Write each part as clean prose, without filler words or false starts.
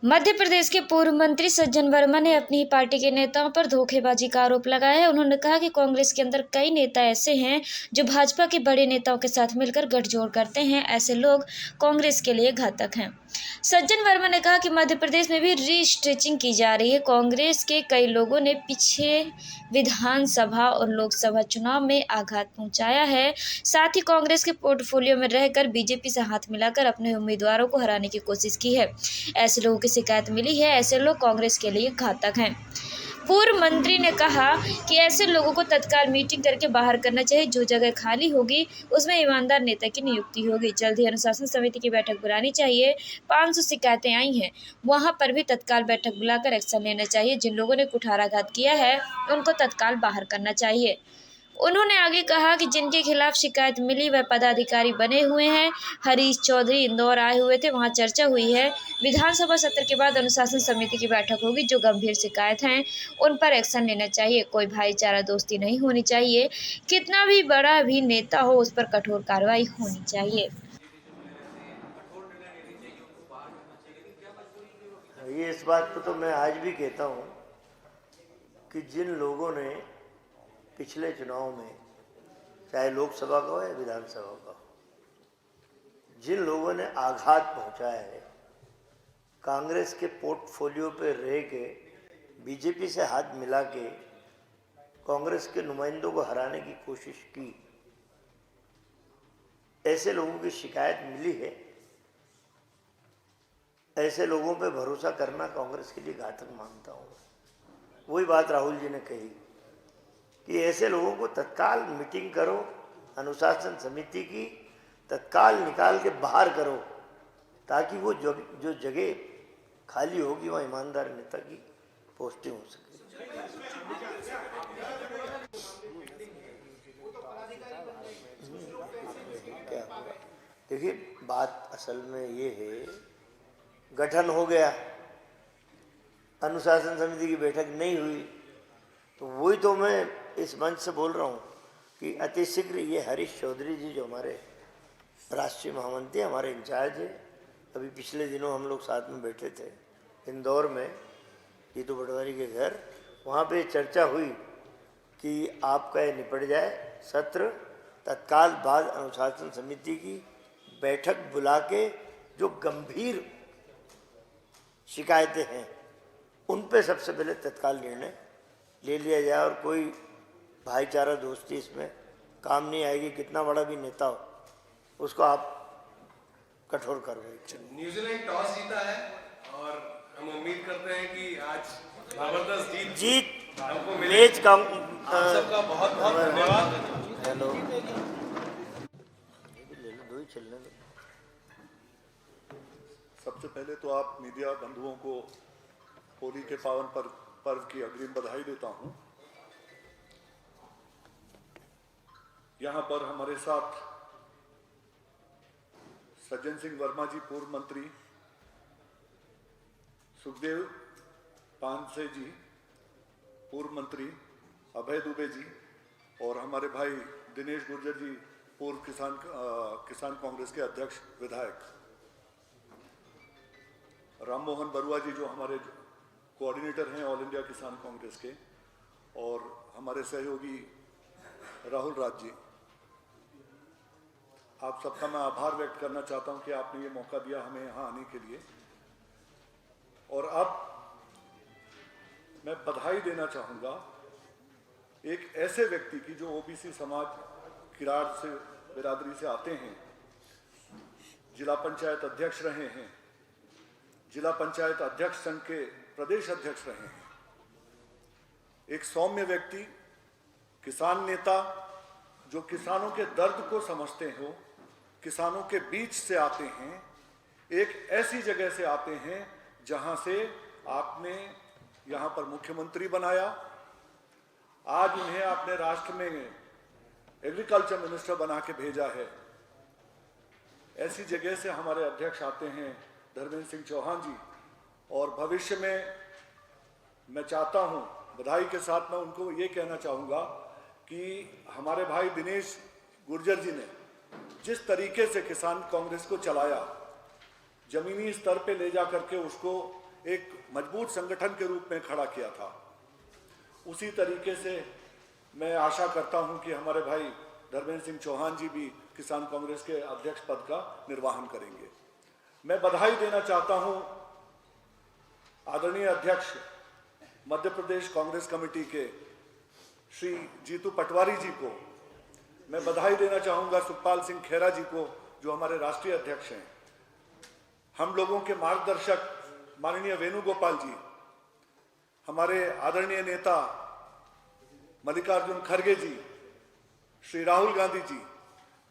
मध्य प्रदेश के पूर्व मंत्री सज्जन वर्मा ने अपनी ही पार्टी के नेताओं पर धोखेबाजी का आरोप लगाया है। उन्होंने कहा कि कांग्रेस के अंदर कई नेता ऐसे हैं जो भाजपा के बड़े नेताओं के साथ मिलकर गठजोड़ करते हैं। ऐसे लोग कांग्रेस के लिए घातक हैं। सज्जन वर्मा ने कहा कि मध्य प्रदेश में भी रीस्ट्रेचिंग की जा रही है। कांग्रेस के कई लोगों ने पीछे विधानसभा और लोकसभा चुनाव में आघात पहुंचाया है। साथ ही कांग्रेस के पोर्टफोलियो में रहकर बीजेपी से हाथ मिलाकर अपने उम्मीदवारों को हराने की कोशिश की है। ऐसे लोगों की शिकायत मिली है। ऐसे लोग कांग्रेस के लिए घातक हैं। पूर्व मंत्री ने कहा कि ऐसे लोगों को तत्काल मीटिंग करके बाहर करना चाहिए। जो जगह खाली होगी उसमें ईमानदार नेता की नियुक्ति होगी। जल्द ही अनुशासन समिति की बैठक बुलानी चाहिए। 500 शिकायतें आई हैं, वहां पर भी तत्काल बैठक बुलाकर एक्शन लेना चाहिए। जिन लोगों ने कुठाराघात किया है उनको तत्काल बाहर करना चाहिए। उन्होंने आगे कहा कि जिनके खिलाफ शिकायत मिली वह पदाधिकारी बने हुए हैं। हरीश चौधरी इंदौर आए हुए थे, वहां चर्चा हुई है। विधानसभा सत्र के बाद अनुशासन समिति की बैठक होगी। जो गंभीर शिकायत हैं उन पर एक्शन लेना चाहिए। कोई भाईचारा दोस्ती नहीं होनी चाहिए। कितना भी बड़ा भी नेता हो उस पर कठोर कार्रवाई होनी चाहिए। ये इस बात को तो मैं आज भी कहता हूँ कि जिन लोगों ने पिछले चुनाव में, चाहे लोकसभा का हो या विधानसभा का हो, जिन लोगों ने आघात पहुंचाया है, कांग्रेस के पोर्टफोलियो पे रह के बीजेपी से हाथ मिला के कांग्रेस के नुमाइंदों को हराने की कोशिश की, ऐसे लोगों की शिकायत मिली है। ऐसे लोगों पे भरोसा करना कांग्रेस के लिए घातक मानता हूँ। वही बात राहुल जी ने कही कि ऐसे लोगों को तत्काल मीटिंग करो, अनुशासन समिति की तत्काल निकाल के बाहर करो, ताकि वो जो जगह खाली होगी वहाँ ईमानदार नेता की पोस्टिंग हो सके। क्या होगा? देखिए, बात असल में ये है, गठन हो गया, अनुशासन समिति की बैठक नहीं हुई, तो वही तो मैं इस मंच से बोल रहा हूँ कि अतिशीघ्र ये हरीश चौधरी जी जो हमारे राष्ट्रीय महामंत्री, हमारे इंचार्ज है, अभी पिछले दिनों हम लोग साथ में बैठे थे इंदौर में जीतू पटवारी के घर, वहाँ पे चर्चा हुई कि आपका ये निपट जाए सत्र, तत्काल बाद अनुशासन समिति की बैठक बुला के जो गंभीर शिकायतें हैं उन पे सबसे पहले तत्काल निर्णय ले लिया जाए, और कोई भाईचारा दोस्ती इसमें काम नहीं आएगी। कितना बड़ा भी नेता हो उसको आप कठोर कार्रवाई। न्यूजीलैंड टॉस जीता है और हम उम्मीद करते हैं कि आज जबरदस्त जीत हमको मैच का आप सबका बहुत बहुत धन्यवाद। हेलो, दो ही चलने दो। सबसे पहले तो आप मीडिया बंधुओं को होली के पावन पर्व की अग्रिम बधाई देता हूं। यहां पर हमारे साथ सज्जन सिंह वर्मा जी पूर्व मंत्री, सुखदेव पानसे जी पूर्व मंत्री, अभय दुबे जी और हमारे भाई दिनेश गुर्जर जी पूर्व किसान कांग्रेस के अध्यक्ष विधायक, राम मोहन बरुआ जी जो हमारे कोऑर्डिनेटर हैं ऑल इंडिया किसान कांग्रेस के, और हमारे सहयोगी राहुल राज जी। आप सबका मैं आभार व्यक्त करना चाहता हूं कि आपने ये मौका दिया हमें यहाँ आने के लिए। और अब मैं बधाई देना चाहूँगा एक ऐसे व्यक्ति की जो ओबीसी समाज किराड़ से बिरादरी से आते हैं, जिला पंचायत अध्यक्ष रहे हैं, जिला पंचायत अध्यक्ष संघ के प्रदेश अध्यक्ष रहे हैं। एक सौम्य व्यक्ति, किसान नेता जो किसानों के दर्द को समझते हो, किसानों के बीच से आते हैं, एक ऐसी जगह से आते हैं जहां से आपने यहां पर मुख्यमंत्री बनाया, आज उन्हें आपने राष्ट्र में एग्रीकल्चर मिनिस्टर बना के भेजा है। ऐसी जगह से हमारे अध्यक्ष आते हैं धर्मेंद्र सिंह चौहान जी, और भविष्य में मैं चाहता हूं, बधाई के साथ मैं उनको ये कहना चाहूँगा कि हमारे भाई दिनेश गुर्जर जी ने जिस तरीके से किसान कांग्रेस को चलाया, जमीनी स्तर पे ले जा करके उसको एक मजबूत संगठन के रूप में खड़ा किया था। उसी तरीके से मैं आशा करता हूं कि हमारे भाई धर्मेंद्र सिंह चौहान जी भी किसान कांग्रेस के अध्यक्ष पद का निर्वहन करेंगे। मैं बधाई देना चाहता हूं आदरणीय अध्यक्ष मध्य प्रदेश कांग्रेस कमेटी के श्री जीतू पटवारी जी को। मैं बधाई देना चाहूंगा सुखपाल सिंह खेरा जी को, जो हमारे राष्ट्रीय अध्यक्ष हैं। हम लोगों के मार्गदर्शक माननीय वेणुगोपाल जी, हमारे आदरणीय नेता मल्लिकार्जुन खड़गे जी, श्री राहुल गांधी जी,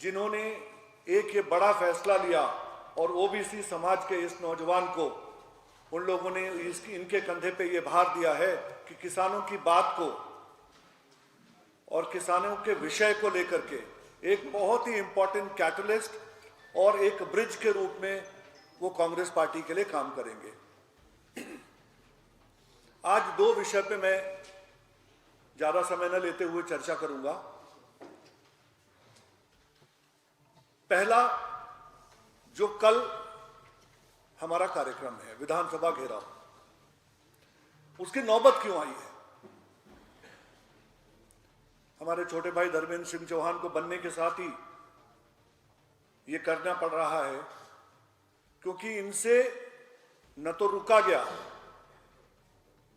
जिन्होंने एक ये बड़ा फैसला लिया और ओबीसी समाज के इस नौजवान को, उन लोगों ने इनके कंधे पे ये भार दिया है कि किसानों की बात को और किसानों के विषय को लेकर के एक बहुत ही इंपॉर्टेंट कैटलिस्ट और एक ब्रिज के रूप में वो कांग्रेस पार्टी के लिए काम करेंगे। आज दो विषय पे मैं ज्यादा समय न लेते हुए चर्चा करूंगा। पहला, जो कल हमारा कार्यक्रम है विधानसभा घेराव, उसकी नौबत क्यों आई है? हमारे छोटे भाई धर्मेंद्र सिंह चौहान को बनने के साथ ही ये करना पड़ रहा है, क्योंकि इनसे न तो रुका गया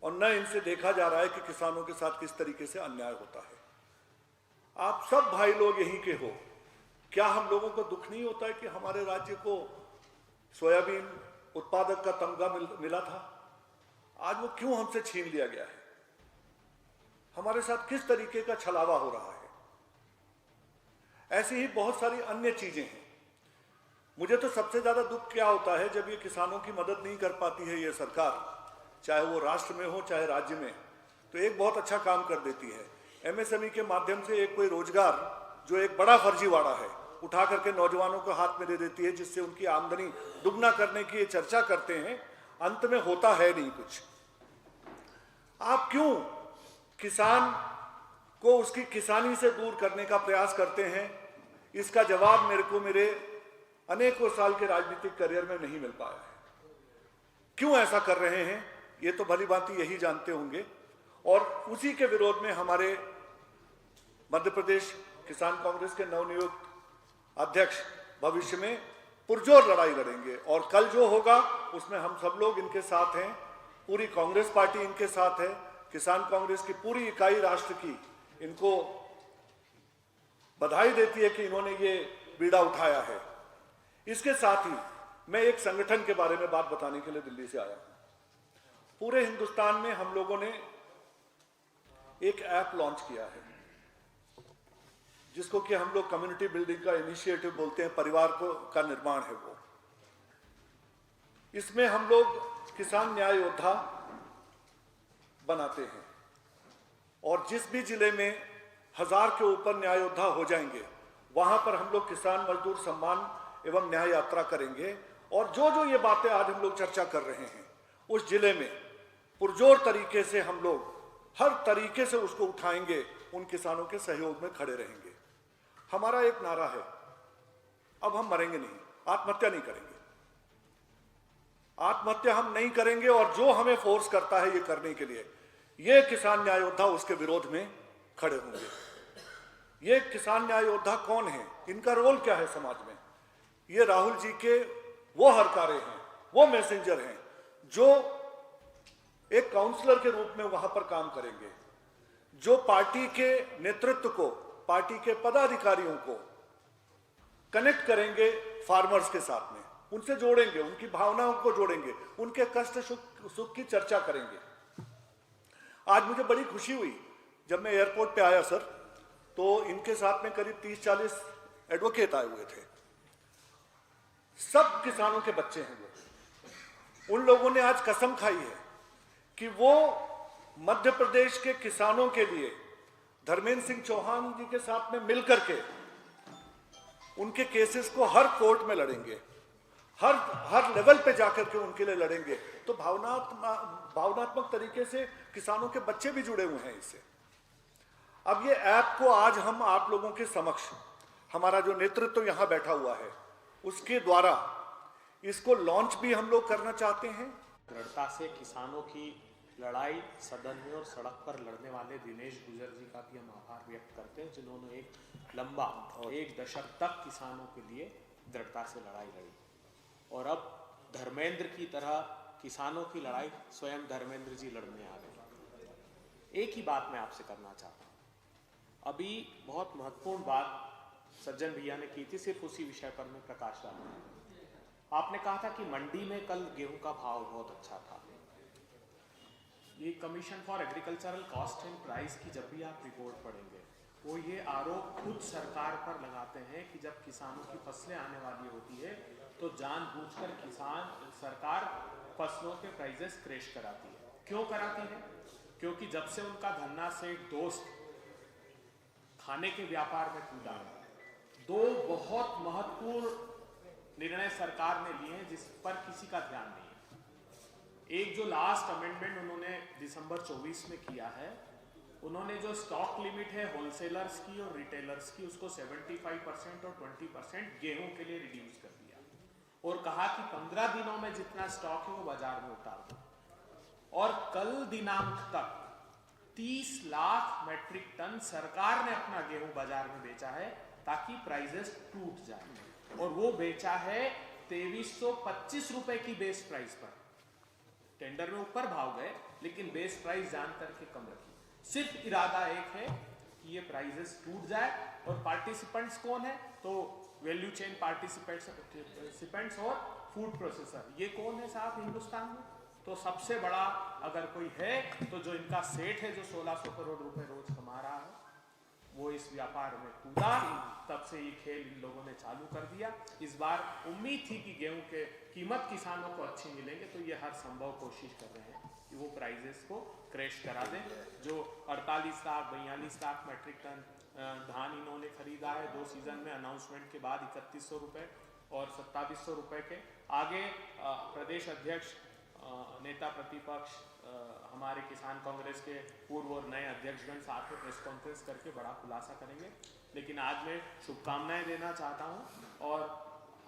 और न इनसे देखा जा रहा है कि किसानों के साथ किस तरीके से अन्याय होता है। आप सब भाई लोग यहीं के हो, क्या हम लोगों को दुख नहीं होता है कि हमारे राज्य को सोयाबीन उत्पादक का तमगा मिला था? आज वो क्यों हमसे छीन लिया गया है? हमारे साथ किस तरीके का छलावा हो रहा है? ऐसी ही बहुत सारी अन्य चीजें हैं। मुझे तो सबसे ज्यादा दुख क्या होता है, जब ये किसानों की मदद नहीं कर पाती है ये सरकार, चाहे वो राष्ट्र में हो चाहे राज्य में, तो एक बहुत अच्छा काम कर देती है। एमएसएमई के माध्यम से एक कोई रोजगार जो एक बड़ा फर्जीवाड़ा है उठा करके नौजवानों को हाथ में दे देती है, जिससे उनकी आमदनी दुगना करने की ये चर्चा करते हैं, अंत में होता है नहीं कुछ। आप क्यों किसान को उसकी किसानी से दूर करने का प्रयास करते हैं? इसका जवाब मेरे को मेरे अनेकों साल के राजनीतिक करियर में नहीं मिल पाया है। क्यों ऐसा कर रहे हैं ये तो भली भांति यही जानते होंगे। और उसी के विरोध में हमारे मध्य प्रदेश किसान कांग्रेस के नवनियुक्त अध्यक्ष भविष्य में पुरजोर लड़ाई लड़ेंगे, और कल जो होगा उसमें हम सब लोग इनके साथ हैं। पूरी कांग्रेस पार्टी इनके साथ है। किसान कांग्रेस की पूरी इकाई राष्ट्र की इनको बधाई देती है कि इन्होंने ये बीड़ा उठाया है। इसके साथ ही मैं एक संगठन के बारे में बात बताने के लिए दिल्ली से आया हूं। पूरे हिंदुस्तान में हम लोगों ने एक ऐप लॉन्च किया है, जिसको कि हम लोग कम्युनिटी बिल्डिंग का इनिशिएटिव बोलते हैं, परिवार का निर्माण है वो। इसमें हम लोग किसान न्याय योद्धा बनाते हैं, और जिस भी जिले में 1000 के ऊपर न्याय योद्धा हो जाएंगे, वहां पर हम लोग किसान मजदूर सम्मान एवं न्याय यात्रा करेंगे। और जो जो ये बातें आज हम लोग चर्चा कर रहे हैं, उस जिले में पुरजोर तरीके से हम लोग हर तरीके से उसको उठाएंगे, उन किसानों के सहयोग में खड़े रहेंगे। हमारा एक नारा है, अब हम मरेंगे नहीं, आत्महत्या नहीं करेंगे। आत्महत्या हम नहीं करेंगे, और जो हमें फोर्स करता है ये करने के लिए, ये किसान न्याय योद्धा उसके विरोध में खड़े होंगे। ये किसान न्याय योद्धा कौन है, इनका रोल क्या है समाज में? ये राहुल जी के वो हरकारे हैं, वो मैसेंजर हैं, जो एक काउंसलर के रूप में वहां पर काम करेंगे, जो पार्टी के नेतृत्व को, पार्टी के पदाधिकारियों को कनेक्ट करेंगे फार्मर्स के साथ में, उनसे जोड़ेंगे, उनकी भावनाओं को जोड़ेंगे, उनके कष्ट सुख की चर्चा करेंगे। आज मुझे बड़ी खुशी हुई जब मैं एयरपोर्ट पे आया सर, तो इनके साथ में करीब 30-40 एडवोकेट आए हुए थे। सब किसानों के बच्चे हैं वो। उन लोगों ने आज कसम खाई है कि वो मध्य प्रदेश के किसानों के लिए धर्मेंद्र सिंह चौहान जी के साथ में मिलकर के उनके केसेस को हर कोर्ट में लड़ेंगे, हर लेवल पे जाकर के उनके लिए लड़ेंगे। तो भावनात्मक तरीके से किसानों के बच्चे भी जुड़े हुए हैं इससे। अब ये ऐप को आज हम आप लोगों के समक्ष, हमारा जो नेतृत्व यहां बैठा हुआ है उसके द्वारा इसको लॉन्च भी हम लोग करना चाहते हैं, दृढ़ता से किसानों की लड़ाई सदन में और सड़क पर लड़ने वाले दिनेश गुजर जी का भी हम आभार व्यक्त करते हैं, जिन्होंने एक लंबा और 1 दशक तक किसानों के लिए दृढ़ता से लड़ाई लड़ी। और अब धर्मेंद्र की तरह किसानों की लड़ाई स्वयं धर्मेंद्र जी लड़ने आ गए। एक ही बात मैं आपसे करना चाहता हूँ, अभी बहुत महत्वपूर्ण बात सज्जन भैया ने की थी, सिर्फ उसी विषय पर मैं प्रकाश डालूंगा। आपने कहा था कि मंडी में कल गेहूं का भाव बहुत अच्छा था। ये commission for agricultural cost and price की जब भी आप रिपोर्ट पढ़ेंगे, वो ये आरोप खुद सरकार पर लगाते हैं कि जब किसानों की फसलें आने वाली होती है तो जानबूझकर सरकार फसलों के प्राइसेस क्रैश कराती है। क्यों कराती है? क्योंकि जब से उनका धन्ना सेठ दोस्त खाने के व्यापार में कूदा है, 2 बहुत महत्वपूर्ण निर्णय सरकार ने लिए हैं जिस पर किसी का ध्यान नहीं है। एक जो लास्ट अमेंडमेंट उन्होंने दिसंबर 24 में किया है, उन्होंने जो स्टॉक लिमिट है होलसेलर्स की और रिटेलर्स की, उसको 75% और 20% गेहूं के लिए रिड्यूस कर दिया और कहा कि 15 दिनों में जितना स्टॉक है वो बाजार में उतार दो। और कल दिनांक तक 30 लाख मैट्रिक टन सरकार ने अपना गेहूं बाजार में बेचा है ताकि प्राइसेस टूट जाए, और वो बेचा है 2325 रुपए की बेस प्राइस पर। टेंडर में ऊपर भाव गए लेकिन बेस प्राइस जान करके कम रखी। सिर्फ इरादा एक है कि ये प्राइसेस टूट जाए। और पार्टिसिपेंट्स कौन है? तो वैल्यू चेन पार्टिसिपेंट्स और फूड प्रोसेसर। ये कौन है साहब हिंदुस्तान में? तो सबसे बड़ा अगर कोई है तो जो इनका सेठ है, जो 1600 करोड़ रुपए रोज कमा रहा है, वो इस व्यापार में कूदा। तब से ये खेल इन लोगों ने चालू कर दिया। इस बार उम्मीद थी कि गेहूं के कीमत किसानों को अच्छी मिलेंगे, तो ये हर संभव कोशिश कर रहे हैं कि वो प्राइजेस को क्रैश करा दें। जो 48 लाख 42 लाख मैट्रिक टन धान इन्होंने खरीदा है 2 सीजन में, अनाउंसमेंट के बाद 3100 रुपये और 2700 रुपये के। आगे प्रदेश अध्यक्ष नेता प्रतिपक्ष हमारे किसान कांग्रेस के पूर्व और नए अध्यक्षगण साथ में प्रेस कॉन्फ्रेंस करके बड़ा खुलासा करेंगे। लेकिन आज मैं शुभकामनाएं देना चाहता हूं और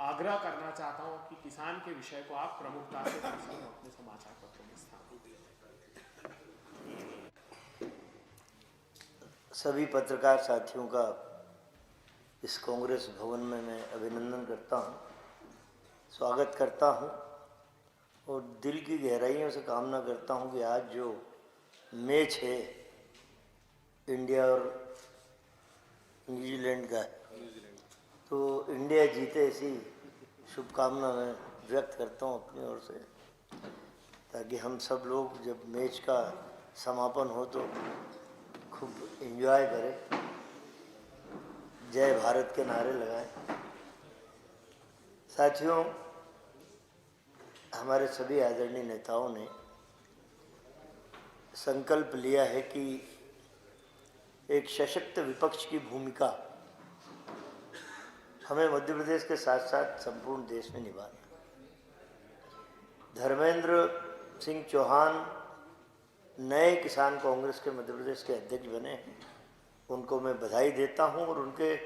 आग्रह करना चाहता हूं कि किसान के विषय को आप प्रमुखता से अपने समाचार पत्रों में स्थान दें। सभी पत्रकार साथियों का इस कांग्रेस भवन में मैं अभिनंदन करता हूं, स्वागत करता हूं और दिल की गहराइयों से कामना करता हूं कि आज जो मैच है इंडिया और न्यूजीलैंड का, तो इंडिया जीते, ऐसी शुभकामना मैं व्यक्त करता हूं अपनी ओर से, ताकि हम सब लोग जब मैच का समापन हो तो खूब एंजॉय करें, जय भारत के नारे लगाएं। साथियों, हमारे सभी आदरणीय नेताओं ने संकल्प लिया है कि एक सशक्त विपक्ष की भूमिका हमें मध्य प्रदेश के साथ साथ संपूर्ण देश में निभाना। धर्मेंद्र सिंह चौहान नए किसान कांग्रेस के मध्य प्रदेश के अध्यक्ष बने हैं, उनको मैं बधाई देता हूं और उनके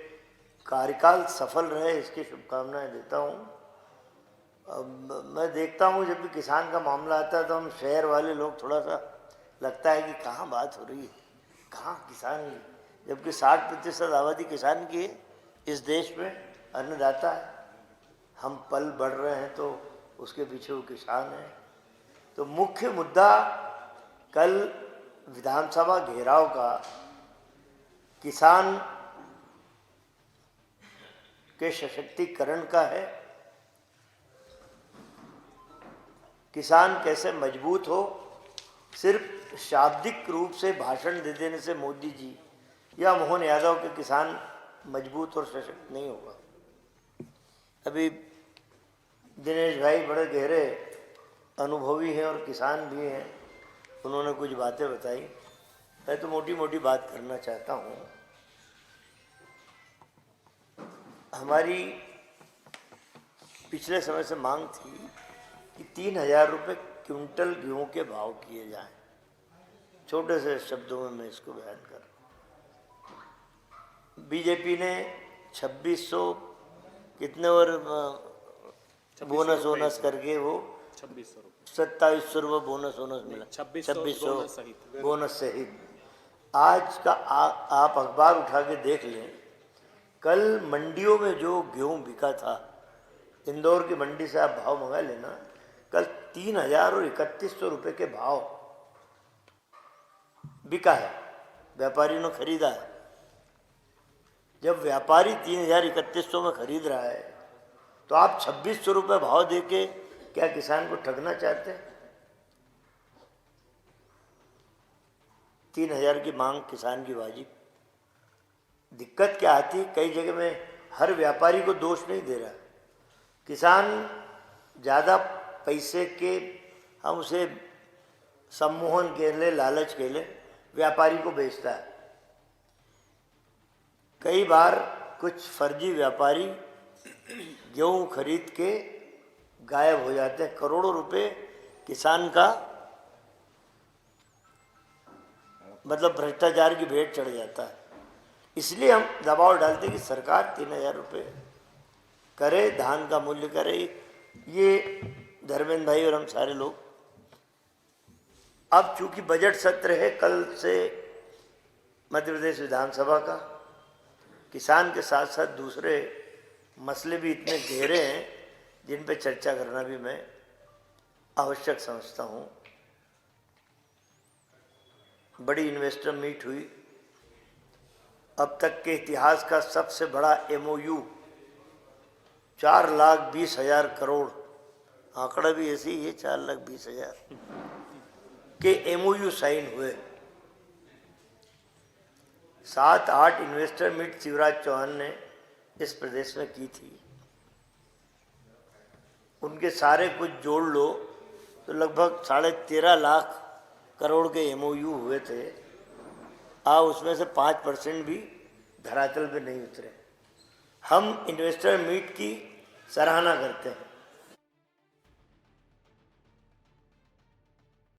कार्यकाल सफल रहे इसकी शुभकामनाएं देता हूं। अब मैं देखता हूँ जब भी किसान का मामला आता है तो हम शहर वाले लोग थोड़ा सा लगता है कि कहाँ बात हो रही है, कहाँ किसान, जबकि 60% आबादी किसान की है इस देश में, अन्नदाता है। हम पल बढ़ रहे हैं तो उसके पीछे वो किसान है। तो मुख्य मुद्दा कल विधानसभा घेराव का किसान के सशक्तिकरण का है। किसान कैसे मजबूत हो, सिर्फ शाब्दिक रूप से भाषण दे देने से मोदी जी या मोहन यादव के किसान मजबूत और सशक्त नहीं होगा। अभी दिनेश भाई बड़े गहरे अनुभवी हैं और किसान भी हैं, उन्होंने कुछ बातें बताई। मैं तो मोटी मोटी बात करना चाहता हूँ। हमारी पिछले समय से मांग थी कि 3000 रुपये क्विंटल गेहूँ के भाव किए जाएं। छोटे से शब्दों में मैं इसको बयान कर रहा हूँ। बीजेपी ने 2600 कितने और बोनस वोनस करके वो 2600 रुपये 2700 रुपये बोनस वोनस मिला, 2600 बोनस सहित। बोनस सहित। आज का आप अखबार उठा के देख लें, कल मंडियों में जो गेहूं बिका था, इंदौर की मंडी से आप भाव मंगा लेना, कल 3000 और 3100 रुपये के भाव बिका है, व्यापारी ने खरीदा है। जब व्यापारी 3000 3100 में खरीद रहा है तो आप 2600 रुपये भाव देके क्या किसान को ठगना चाहते हैं? 3000 की मांग किसान की वाजिब। दिक्कत क्या आती, कई जगह में हर व्यापारी को दोष नहीं दे रहा, किसान ज़्यादा पैसे के हम उसे सम्मोहन के लिए, लालच के लिए व्यापारी को बेचता है। कई बार कुछ फर्जी व्यापारी गेहूं खरीद के गायब हो जाते हैं, करोड़ों रुपए किसान का मतलब भ्रष्टाचार की भेंट चढ़ जाता है। इसलिए हम दबाव डालते कि सरकार 3000 रुपये करे, धान का मूल्य करे। ये धर्मेंद्र भाई और हम सारे लोग, अब चूंकि बजट सत्र है कल से मध्य प्रदेश विधानसभा का, किसान के साथ साथ दूसरे मसले भी इतने गहरे हैं जिन पे चर्चा करना भी मैं आवश्यक समझता हूँ। बड़ी इन्वेस्टर मीट हुई, अब तक के इतिहास का सबसे बड़ा MOU 4,20,000 करोड़, आंकड़ा भी ऐसे ही है 4,20,000 के MOU साइन हुए। 7-8 इन्वेस्टर मीट शिवराज चौहान ने इस प्रदेश में की थी, उनके सारे कुछ जोड़ लो तो लगभग 13.5 लाख करोड़ के MOU हुए थे। उसमें से 5% भी धरातल पे नहीं उतरे। हम इन्वेस्टर मीट की सराहना करते हैं,